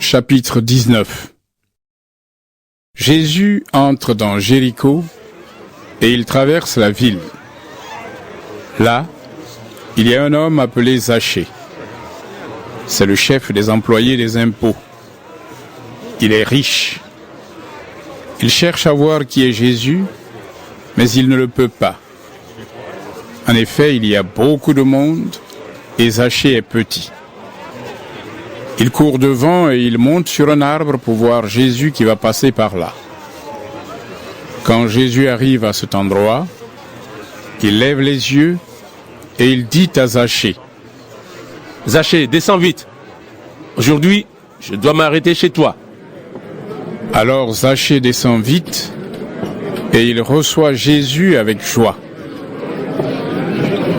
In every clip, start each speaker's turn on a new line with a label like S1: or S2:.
S1: chapitre 19. Jésus entre dans Jéricho et il traverse la ville. Là, il y a un homme appelé Zachée. C'est le chef des employés des impôts. Il est riche. Il cherche à voir qui est Jésus, mais il ne le peut pas. En effet, il y a beaucoup de monde et Zachée est petit. Il court devant et il monte sur un arbre pour voir Jésus qui va passer par là. Quand Jésus arrive à cet endroit, il lève les yeux et il dit à Zachée:
S2: « Zachée, descends vite. Aujourd'hui, je dois m'arrêter chez toi. »
S1: Alors Zachée descend vite et il reçoit Jésus avec joie.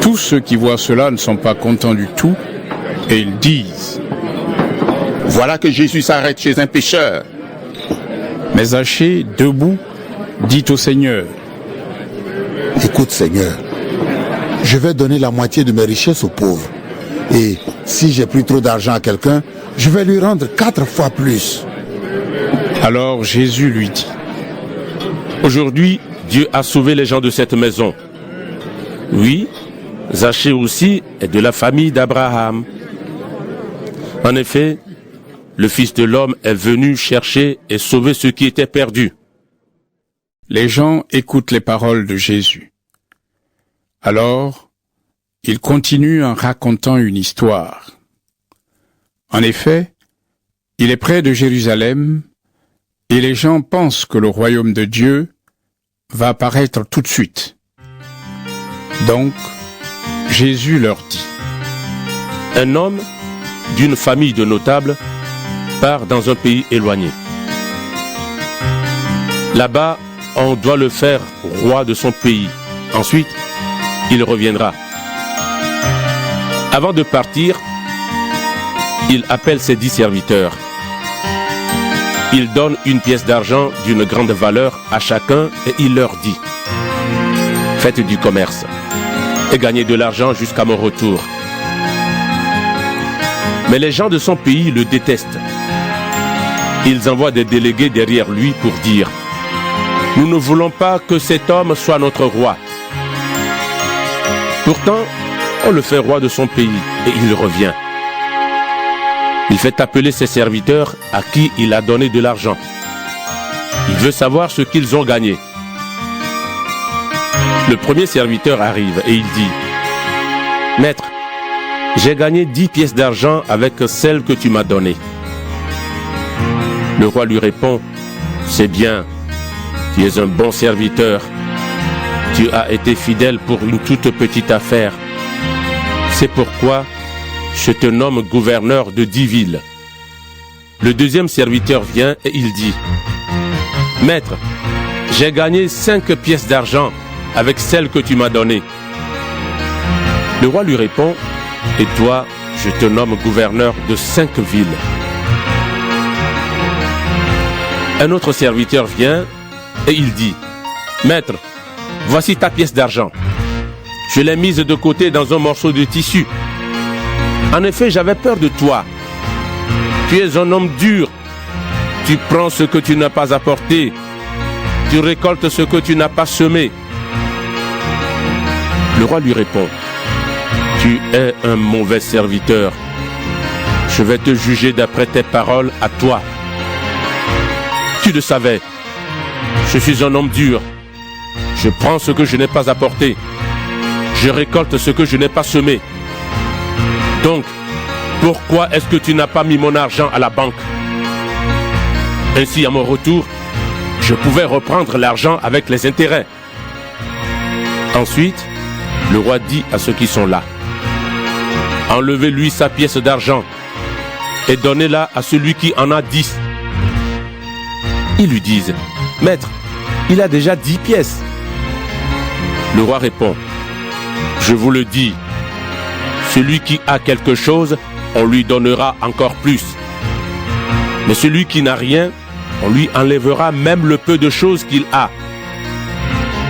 S1: Tous ceux qui voient cela ne sont pas contents du tout et ils disent:
S3: « Voilà que Jésus s'arrête chez un pécheur. »
S1: Mais Zachée, debout, dit au Seigneur:
S4: « Écoute Seigneur, je vais donner la moitié de mes richesses aux pauvres. Et si j'ai pris trop d'argent à quelqu'un, je vais lui rendre 4 fois plus. »
S1: Alors Jésus lui dit:
S2: « Aujourd'hui, Dieu a sauvé les gens de cette maison. Oui, Zachée aussi est de la famille d'Abraham. En effet, le Fils de l'homme est venu chercher et sauver ceux qui étaient perdus. »
S1: Les gens écoutent les paroles de Jésus. Alors, il continue en racontant une histoire. En effet, il est près de Jérusalem et les gens pensent que le royaume de Dieu va apparaître tout de suite. Donc, Jésus leur dit:
S2: « Un homme d'une famille de notables part dans un pays éloigné. Là-bas, on doit le faire roi de son pays. Ensuite, il reviendra. Avant de partir, il appelle ses 10 serviteurs. Il donne une pièce d'argent d'une grande valeur à chacun et il leur dit: « Faites du commerce et gagnez de l'argent jusqu'à mon retour. » Mais les gens de son pays le détestent. Ils envoient des délégués derrière lui pour dire: « Nous ne voulons pas que cet homme soit notre roi. » Pourtant, on le fait roi de son pays et il revient. Il fait appeler ses serviteurs à qui il a donné de l'argent. Il veut savoir ce qu'ils ont gagné. Le premier serviteur arrive et il dit: « Maître, j'ai gagné 10 pièces d'argent avec celle que tu m'as donnée. » Le roi lui répond: « C'est bien, tu es un bon serviteur. Tu as été fidèle pour une toute petite affaire. C'est pourquoi je te nomme gouverneur de 10 villes. » Le deuxième serviteur vient et il dit: « Maître, j'ai gagné 5 pièces d'argent avec celle que tu m'as donnée. » Le roi lui répond: « Et toi, je te nomme gouverneur de 5 villes. » Un autre serviteur vient et il dit: « Maître, voici ta pièce d'argent. Je l'ai mise de côté dans un morceau de tissu. En effet, j'avais peur de toi. Tu es un homme dur. Tu prends ce que tu n'as pas apporté. Tu récoltes ce que tu n'as pas semé. » Le roi lui répond: « Tu es un mauvais serviteur. Je vais te juger d'après tes paroles à toi. Tu le savais. Je suis un homme dur. Je prends ce que je n'ai pas apporté. Je récolte ce que je n'ai pas semé. Donc, pourquoi est-ce que tu n'as pas mis mon argent à la banque? Ainsi, à mon retour, je pouvais reprendre l'argent avec les intérêts. » Ensuite, le roi dit à ceux qui sont là: « Enlevez-lui sa pièce d'argent et donnez-la à celui qui en a 10. » Ils lui disent: « Maître, il a déjà 10 pièces. » Le roi répond: « Je vous le dis, celui qui a quelque chose, on lui donnera encore plus. Mais celui qui n'a rien, on lui enlèvera même le peu de choses qu'il a.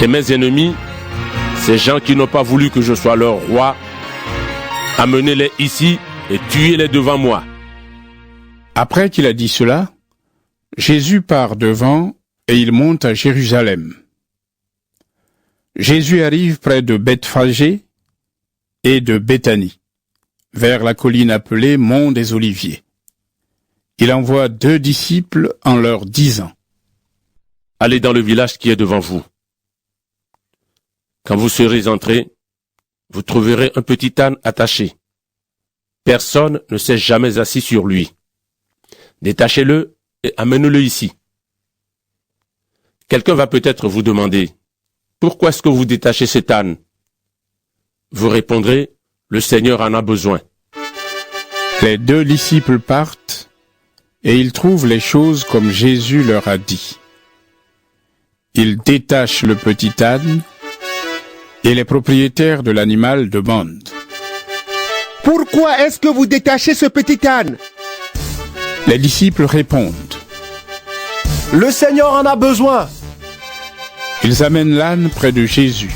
S2: Et mes ennemis, ces gens qui n'ont pas voulu que je sois leur roi, amenez-les ici et tuez-les devant moi. »
S1: Après qu'il a dit cela, Jésus part devant et il monte à Jérusalem. Jésus arrive près de Bethphagée et de Béthanie, vers la colline appelée Mont des Oliviers. Il envoie 2 disciples en leur disant:
S2: Allez dans le village qui est devant vous. Quand vous serez entrés, vous trouverez un petit âne attaché. Personne ne s'est jamais assis sur lui. Détachez-le et amenez-le ici. Quelqu'un va peut-être vous demander: pourquoi est-ce que vous détachez cet âne? Vous répondrez: le Seigneur en a besoin.
S1: Les 2 disciples partent et ils trouvent les choses comme Jésus leur a dit. Ils détachent le petit âne et les propriétaires de l'animal demandent:
S5: Pourquoi est-ce que vous détachez ce petit âne?
S1: Les disciples répondent:
S5: Le Seigneur en a besoin.
S1: Ils amènent l'âne près de Jésus.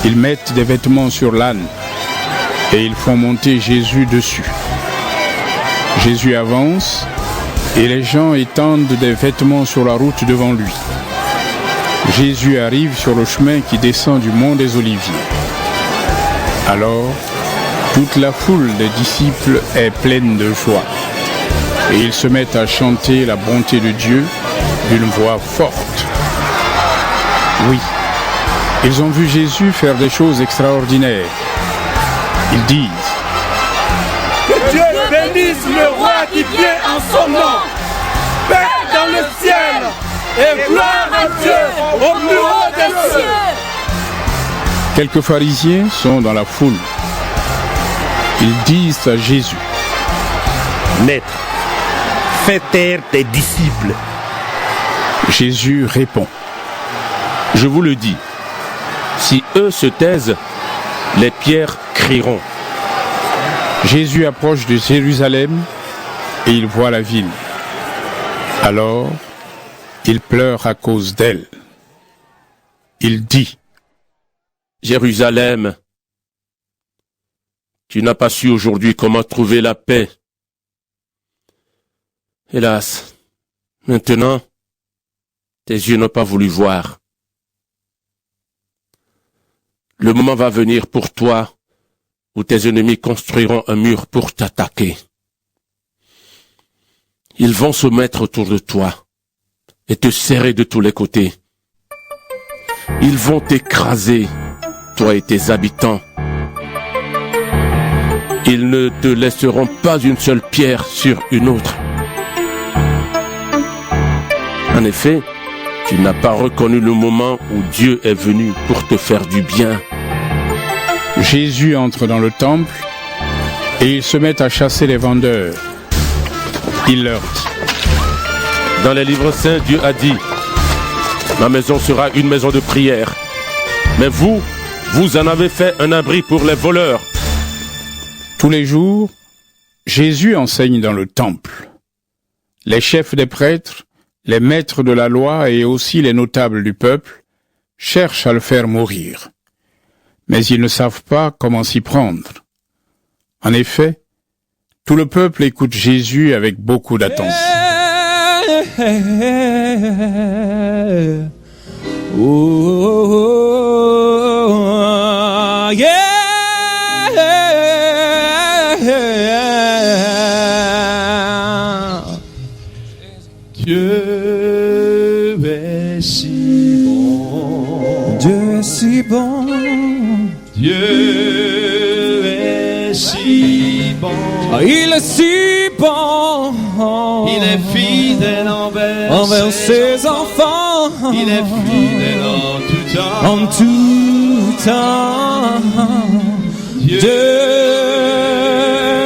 S1: Ils mettent des vêtements sur l'âne et ils font monter Jésus dessus. Jésus avance et les gens étendent des vêtements sur la route devant lui. Jésus arrive sur le chemin qui descend du mont des Oliviers. Alors, toute la foule des disciples est pleine de joie et ils se mettent à chanter la bonté de Dieu d'une voix forte. Oui, ils ont vu Jésus faire des choses extraordinaires. Ils disent:
S6: Que Dieu bénisse le roi qui vient en son nom. Paix dans le ciel et gloire à Dieu au plus haut des cieux.
S1: Quelques pharisiens sont dans la foule. Ils disent à Jésus:
S7: Maître, fais taire tes disciples.
S1: Jésus répond:
S2: Je vous le dis, si eux se taisent, les pierres crieront.
S1: Jésus approche de Jérusalem et il voit la ville. Alors, il pleure à cause d'elle. Il dit:
S2: Jérusalem, tu n'as pas su aujourd'hui comment trouver la paix. Hélas, maintenant, tes yeux n'ont pas voulu voir. Le moment va venir pour toi où tes ennemis construiront un mur pour t'attaquer. Ils vont se mettre autour de toi et te serrer de tous les côtés. Ils vont t'écraser, toi et tes habitants. Ils ne te laisseront pas une seule pierre sur une autre. En effet, tu n'as pas reconnu le moment où Dieu est venu pour te faire du bien.
S1: Jésus entre dans le temple et il se met à chasser les vendeurs. Il leur dit:
S2: Dans les livres saints, Dieu a dit: Ma maison sera une maison de prière. Mais vous en avez fait un abri pour les voleurs.
S1: Tous les jours, Jésus enseigne dans le temple. Les chefs des prêtres, les maîtres de la loi et aussi les notables du peuple cherchent à le faire mourir. Mais ils ne savent pas comment s'y prendre. En effet, tout le peuple écoute Jésus avec beaucoup d'attention.
S6: Dieu est si bon.
S8: Dieu est si bon.
S6: Dieu est si bon.
S8: Il est si bon.
S6: Il est fidèle envers
S8: ses enfants.
S6: Il est fidèle en tout temps.
S8: En tout temps. Dieu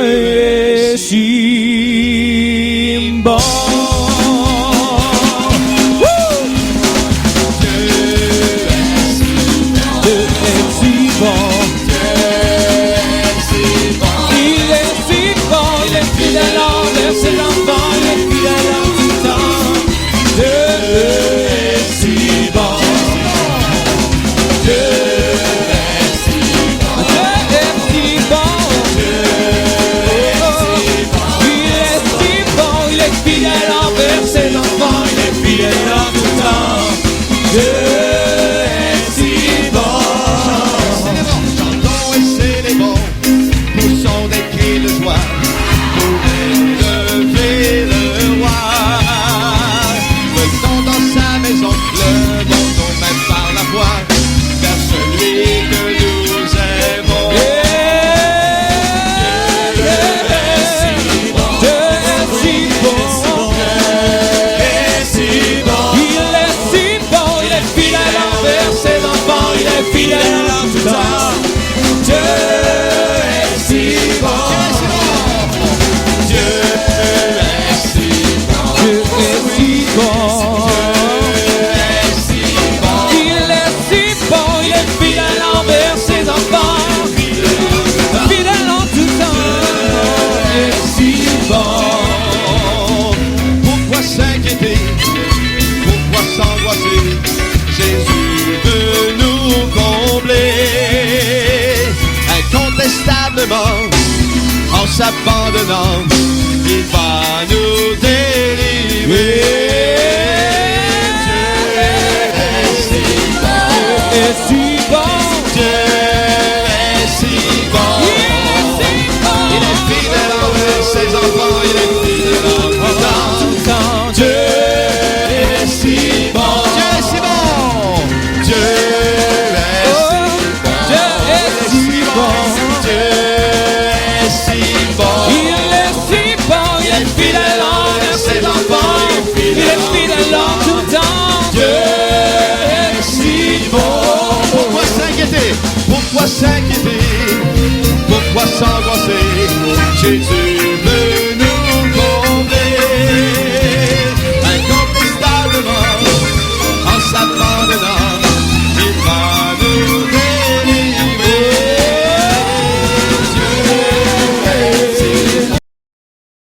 S8: est si bon.
S6: dedans, il va nous délivrer.
S8: Dieu est si bon.
S6: Dieu est si bon. Il est fidèle envers ses enfants, il est fidèle en tout temps. Dieu est si bon. Dieu est si bon. Dieu est si bon. Dieu est si bon.
S8: Il est si bon.
S6: Il est fidèle envers ses enfants,
S8: Il est fidèle en tout temps.
S6: Dieu est si bon. Pourquoi s'inquiéter? Pourquoi s'inquiéter? Pourquoi s'angoisser? Jésus